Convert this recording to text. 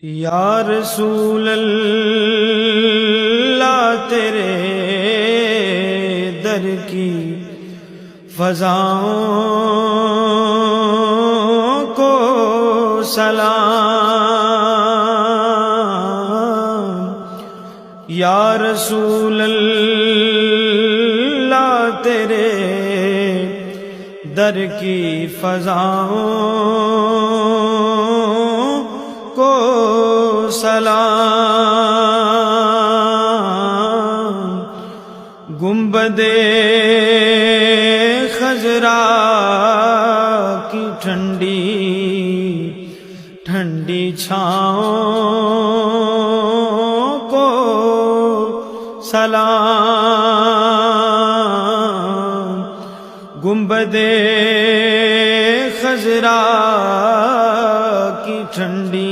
یا رسول اللہ تیرے در کی فضاؤں کو سلام، یا رسول اللہ تیرے در کی فضاؤں کو سلام، گنبد خضرا کی ٹھنڈی ٹھنڈی چھاؤں کو سلام، گنبد خضرا کی ٹھنڈی